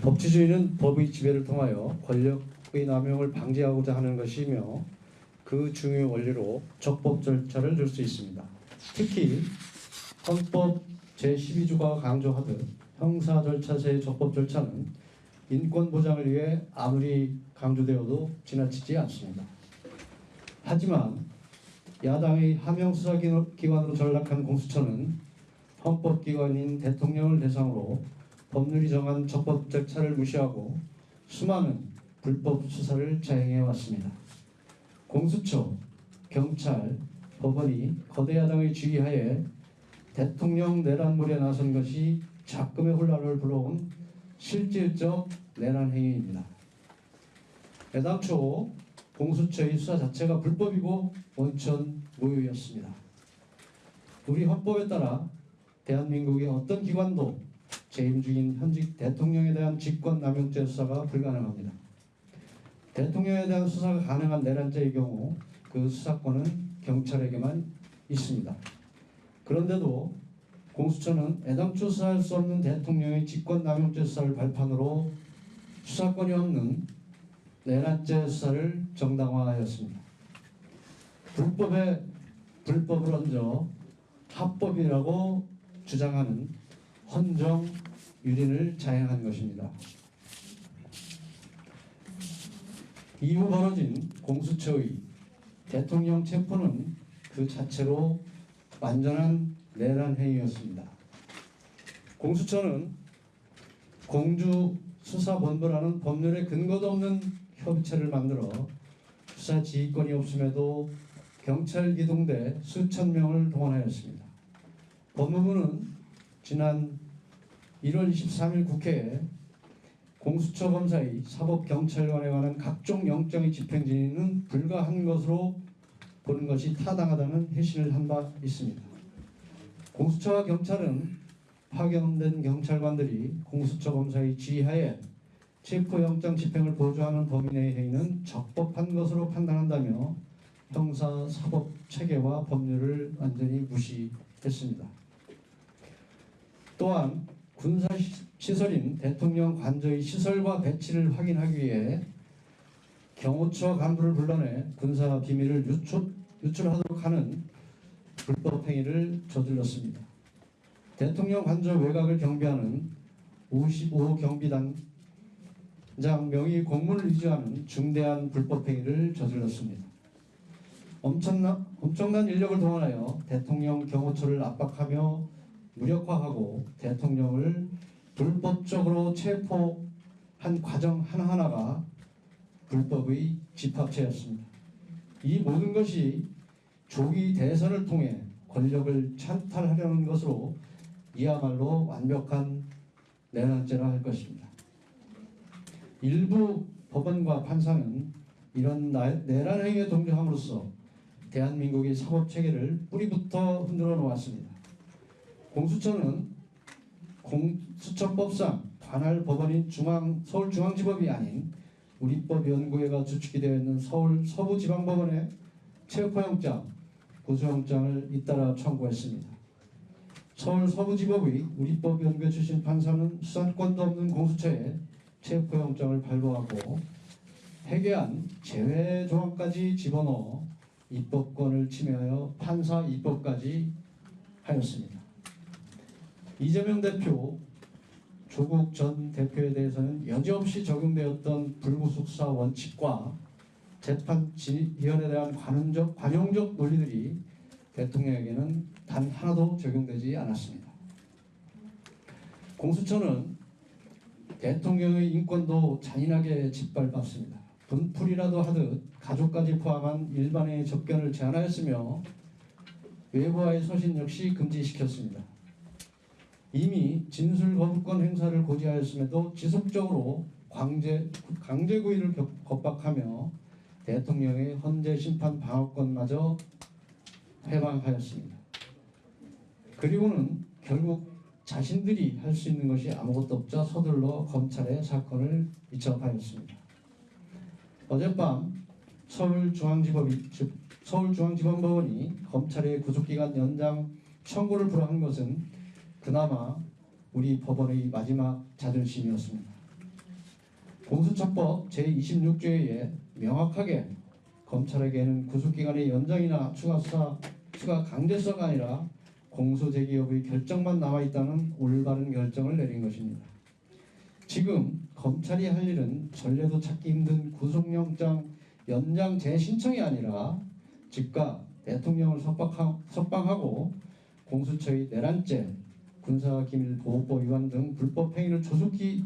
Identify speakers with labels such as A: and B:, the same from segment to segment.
A: 법치주의는 법의 지배를 통하여 권력의 남용을 방지하고자 하는 것이며 그 중요 원리로 적법 절차를 둘 수 있습니다. 특히 헌법 제12조가 강조하듯 형사 절차제의 적법 절차는 인권 보장을 위해 아무리 강조되어도 지나치지 않습니다. 하지만 야당의 하명 수사기관으로 전락한 공수처는 헌법기관인 대통령을 대상으로 법률이 정한 적법 절차를 무시하고 수많은 불법 수사를 자행해 왔습니다. 공수처, 경찰, 법원이 거대 야당의 지휘하에 대통령 내란몰이에 나선 것이 작금의 혼란을 불러온 실질적 내란 행위입니다. 애당초 공수처의 수사 자체가 불법이고 원천 무효였습니다. 우리 헌법에 따라 대한민국의 어떤 기관도 재임 중인 현직 대통령에 대한 직권남용죄 수사가 불가능합니다. 대통령에 대한 수사가 가능한 내란죄의 경우 그 수사권은 경찰에게만 있습니다. 그런데도 공수처는 애당초 수사할 수 없는 대통령의 직권남용죄 수사를 발판으로 수사권이 없는 내란죄 수사를 정당화하였습니다. 불법을 얹어 합법이라고 주장하는 헌정 유린을 자행한 것입니다. 이후 벌어진 공수처의 대통령 체포는 그 자체로 완전한 내란 행위였습니다. 공수처는 공주수사본부라는 법률에 근거도 없는 협의체를 만들어 수사 지휘권이 없음에도 경찰 기동대 수천 명을 동원하였습니다. 법무부는 지난 1월 23일 국회에 공수처 검사의 사법경찰관에 관한 각종 영장의 집행진의는 불가한 것으로 보는 것이 타당하다는 회신을 한 바 있습니다. 공수처와 경찰은 파견된 경찰관들이 공수처 검사의 지휘하에 체포영장 집행을 보조하는 범인의 행위는 적법한 것으로 판단한다며 형사 사법 체계와 법률을 완전히 무시했습니다. 또한 군사시설인 대통령 관저의 시설과 배치를 확인하기 위해 경호처 간부를 불러내 군사 비밀을 유출하도록 하는 불법 행위를 저질렀습니다. 대통령 관저 외곽을 경비하는 55 경비단장 명의 공무를 위조하는 중대한 불법 행위를 저질렀습니다. 엄청난 인력을 동원하여 대통령 경호처를 압박하며 무력화하고 대통령을 불법적으로 체포한 과정 하나하나가 불법의 집합체였습니다. 이 모든 것이 조기 대선을 통해 권력을 찬탈하려는 것으로 이야말로 완벽한 내란죄라 할 것입니다. 일부 법원과 판사는 이런 내란 행위에 동조함으로써 대한민국의 사법체계를 뿌리부터 흔들어 놓았습니다. 공수처는 공수처법상 관할 법원인 서울중앙지법이 아닌 우리법연구회가 주축이 되어 있는 서울 서부지방법원에 체포영장, 구속영장을 잇따라 청구했습니다. 서울 서부지법의 우리법연구회 출신 판사는 수사권도 없는 공수처에 체포영장을 발부하고 해계한 제외 조항까지 집어넣어 입법권을 침해하여 판사 입법까지 하였습니다. 이재명 대표, 조국 전 대표에 대해서는 여지없이 적용되었던 불구속 수사 원칙과 재판 진위원에 대한 관용적 논리들이 대통령에게는 단 하나도 적용되지 않았습니다. 공수처는 대통령의 인권도 잔인하게 짓밟았습니다. 분풀이라도 하듯 가족까지 포함한 일반의 접견을 제한하였으며 외부와의 소신 역시 금지시켰습니다. 이미 진술 거부권 행사를 고지하였음에도 지속적으로 강제구의를 겁박하며 대통령의 헌재 심판 방어권마저 해방하였습니다. 그리고는 결국 자신들이 할 수 있는 것이 아무것도 없자 서둘러 검찰에 사건을 이첩하였습니다. 어젯밤 서울중앙지법법원이 검찰의 구속기간 연장 청구를 불허한 것은 그나마 우리 법원의 마지막 자존심이었습니다. 공수처법 제26조에 명확하게 검찰에게는 구속기간의 연장이나 추가 강제성가 아니라 공소제기 여부의 결정만 남아있다는 올바른 결정을 내린 것입니다. 지금 검찰이 할 일은 전례도 찾기 힘든 구속영장 연장 재신청이 아니라 즉각 대통령을 석방하고 공수처의 내란죄, 군사기밀보호법 위반 등 불법 행위를 조속히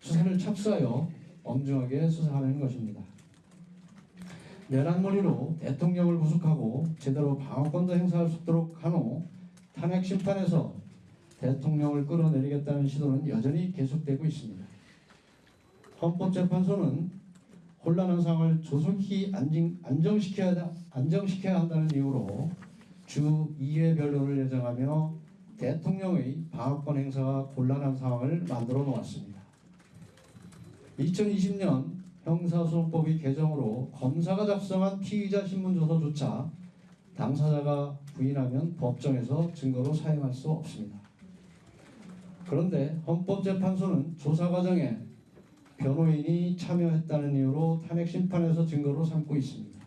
A: 수사를 착수하여 엄중하게 수사하는 것입니다. 내란몰이로 대통령을 구속하고 제대로 방어권도 행사할 수 있도록 한 후 탄핵 심판에서 대통령을 끌어내리겠다는 시도는 여전히 계속되고 있습니다. 헌법재판소는 혼란한 상황을 조속히 안정시켜야 한다는 이유로 주 2회 변론을 예정하며 대통령의 방어권 행사가 곤란한 상황을 만들어 놓았습니다. 2020년 형사소송법의 개정으로 검사가 작성한 피의자 신문조서조차 당사자가 부인하면 법정에서 증거로 사용할 수 없습니다. 그런데 헌법재판소는 조사 과정에 변호인이 참여했다는 이유로 탄핵 심판에서 증거로 삼고 있습니다.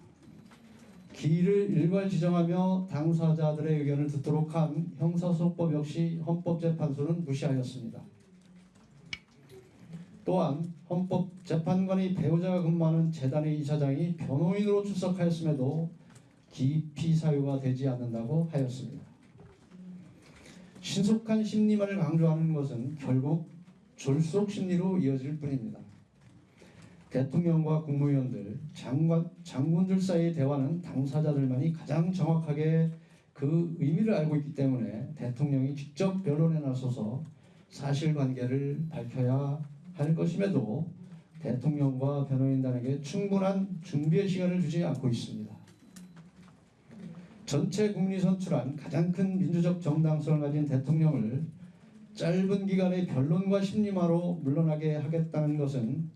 A: 기일을 일괄 지정하며 당사자들의 의견을 듣도록 한 형사소송법 역시 헌법재판소는 무시하였습니다. 또한 헌법재판관의 배우자가 근무하는 재단의 이사장이 변호인으로 출석하였음에도 기피 사유가 되지 않는다고 하였습니다. 신속한 심리만을 강조하는 것은 결국 졸속 심리로 이어질 뿐입니다. 대통령과 국무위원들, 장군들 사이의 대화는 당사자들만이 가장 정확하게 그 의미를 알고 있기 때문에 대통령이 직접 변론에 나서서 사실관계를 밝혀야 할 것임에도 대통령과 변호인단에게 충분한 준비의 시간을 주지 않고 있습니다. 전체 국민이 선출한 가장 큰 민주적 정당성을 가진 대통령을 짧은 기간의 변론과 심리마로 물러나게 하겠다는 것은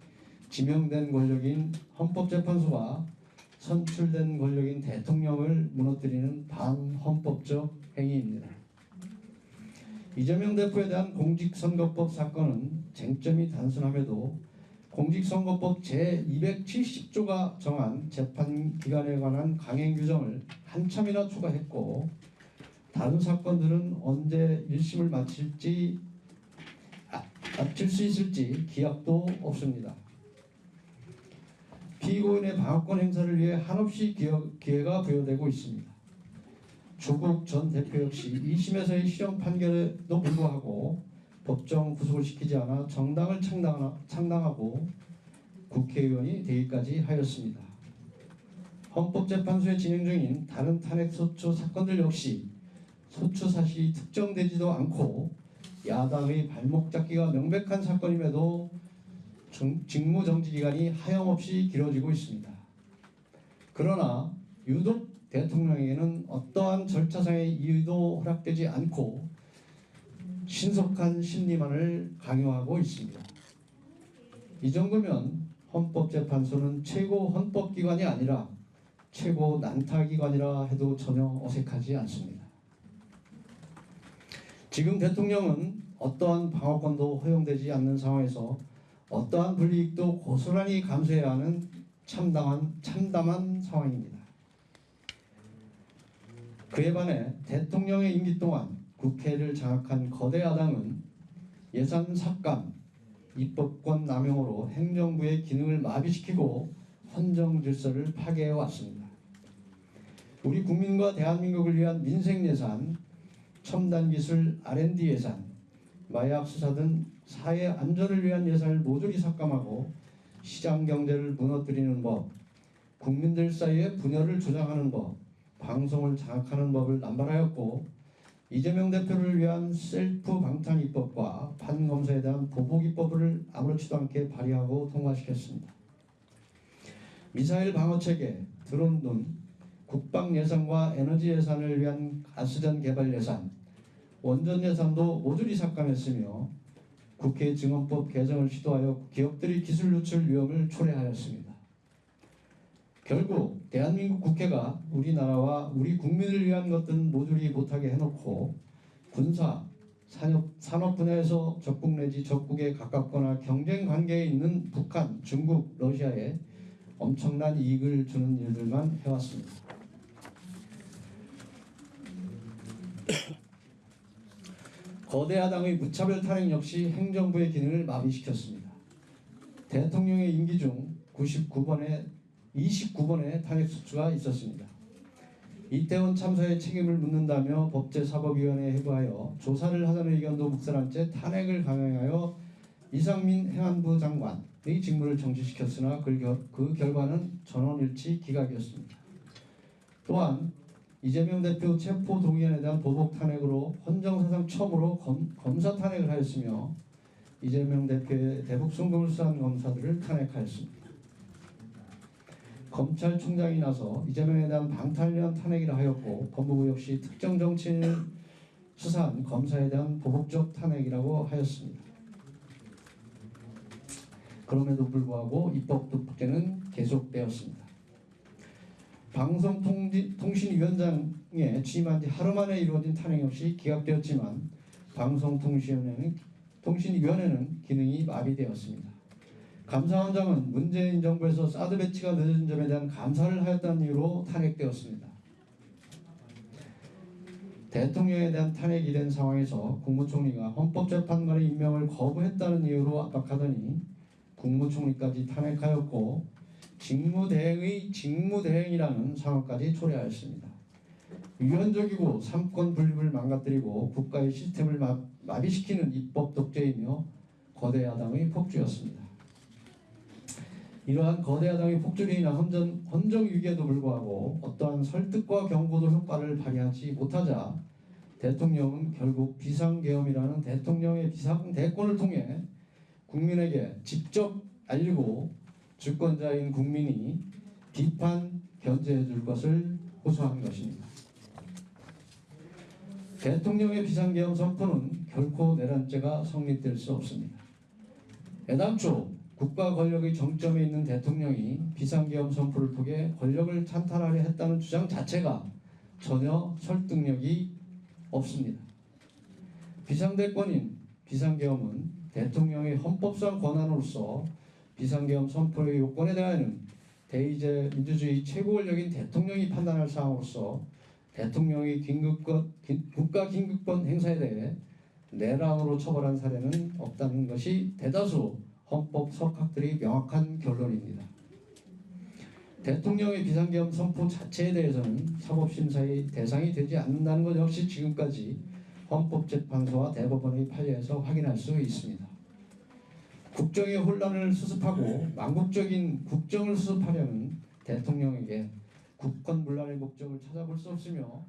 A: 지명된 권력인 헌법재판소와 선출된 권력인 대통령을 무너뜨리는 반헌법적 행위입니다. 이재명 대표에 대한 공직선거법 사건은 쟁점이 단순함에도 공직선거법 제270조가 정한 재판기간에 관한 강행 규정을 한참이나 추가했고 다른 사건들은 언제 1심을 마칠 수 있을지 기약도 없습니다. 피고인의 방어권 행사를 위해 한없이 기회가 부여되고 있습니다. 조국 전 대표 역시 2심에서의 실형 판결에도 불구하고 법정 구속을 시키지 않아 정당을 창당하고 국회의원이 되기까지 하였습니다. 헌법재판소에 진행 중인 다른 탄핵 소추 사건들 역시 소추 사실이 특정되지도 않고 야당의 발목 잡기가 명백한 사건임에도 직무정지 기간이 하염없이 길어지고 있습니다. 그러나 유독 대통령에게는 어떠한 절차상의 이유도 허락되지 않고 신속한 심리만을 강요하고 있습니다. 이 정도면 헌법재판소는 최고 헌법기관이 아니라 최고 난타기관이라 해도 전혀 어색하지 않습니다. 지금 대통령은 어떠한 방어권도 허용되지 않는 상황에서 어떠한 불이익도 고스란히 감수해야 하는 참담한 상황입니다. 그에 반해 대통령의 임기 동안 국회를 장악한 거대 야당은 예산 삭감, 입법권 남용으로 행정부의 기능을 마비시키고 헌정 질서를 파괴해 왔습니다. 우리 국민과 대한민국을 위한 민생 예산, 첨단 기술 R&D 예산, 마약 수사 등 사회 안전을 위한 예산을 모조리 삭감하고 시장 경제를 무너뜨리는 법, 국민들 사이의 분열을 조장하는 법, 방송을 장악하는 법을 남발하였고 이재명 대표를 위한 셀프 방탄 입법과 판검사에 대한 보복 입법을 아무렇지도 않게 발의하고 통과시켰습니다. 미사일 방어 체계, 드론 등 국방 예산과 에너지 예산을 위한 가스전 개발 예산, 원전 예산도 모조리 삭감했으며 국회 증언법 개정을 시도하여 기업들의 기술 유출 위험을 초래하였습니다. 결국 대한민국 국회가 우리나라와 우리 국민을 위한 것들은 모조리 못하게 해놓고 군사, 산업 분야에서 적국 내지 적국에 가깝거나 경쟁 관계에 있는 북한, 중국, 러시아에 엄청난 이익을 주는 일들만 해왔습니다. 거대 야당의 무차별 탄핵 역시 행정부의 기능을 마비시켰습니다. 대통령의 임기 중 29번의 탄핵 소추가 있었습니다. 이태원 참사의 책임을 묻는다며 법제사법위원회에 회부하여 조사를 하자는 의견도 묵살한 채 탄핵을 강행하여 이상민 행안부 장관의 직무를 정지시켰으나 그 결과는 전원일치 기각이었습니다. 또한 이재명 대표 체포 동의안에 대한 보복 탄핵으로 헌정사상 처음으로 검사 탄핵을 하였으며 이재명 대표의 대북 송금을 수사한 검사들을 탄핵하였습니다. 검찰총장이 나서 이재명에 대한 방탄련 탄핵이라 하였고 법무부 역시 특정 정치인을 수사한 검사에 대한 보복적 탄핵이라고 하였습니다. 그럼에도 불구하고 입법 독재는 계속되었습니다. 방송통신위원장에 취임한 지 하루 만에 이루어진 탄핵 역시 기각되었지만 방송통신위원회는 기능이 마비되었습니다. 감사원장은 문재인 정부에서 사드 배치가 늦은 점에 대한 감사를 하였다는 이유로 탄핵되었습니다. 대통령에 대한 탄핵이 된 상황에서 국무총리가 헌법재판관의 임명을 거부했다는 이유로 압박하더니 국무총리까지 탄핵하였고 직무대행의 직무대행이라는 상황까지 초래하였습니다. 위헌적이고 삼권 분립을 망가뜨리고 국가의 시스템을 마비시키는 입법 독재이며 거대 야당의 폭주였습니다. 이러한 거대 야당의 폭주로 인한 헌정 위기에도 불구하고 어떠한 설득과 경고도 효과를 발휘하지 못하자 대통령은 결국 비상계엄이라는 대통령의 비상대권을 통해 국민에게 직접 알리고 주권자인 국민이 비판, 견제해 줄 것을 호소한 것입니다. 대통령의 비상계엄 선포는 결코 내란죄가 성립될 수 없습니다. 애당초 국가 권력의 정점에 있는 대통령이 비상계엄 선포를 통해 권력을 찬탈하려 했다는 주장 자체가 전혀 설득력이 없습니다. 비상대권인 비상계엄은 대통령의 헌법상 권한으로서 비상계엄 선포의 요건에 대하여는 대의제 민주주의 최고 권력인 대통령이 판단할 사항으로서 대통령의 국가 긴급권 행사에 대해 내란으로 처벌한 사례는 없다는 것이 대다수 헌법 석학들의 명확한 결론입니다. 대통령의 비상계엄 선포 자체에 대해서는 사법심사의 대상이 되지 않는다는 것 역시 지금까지 헌법재판소와 대법원의 판례에서 확인할 수 있습니다. 국정의 혼란을 수습하고 망국적인 국정을 수습하려는 대통령에게 국권문란의 목적을 찾아볼 수 없으며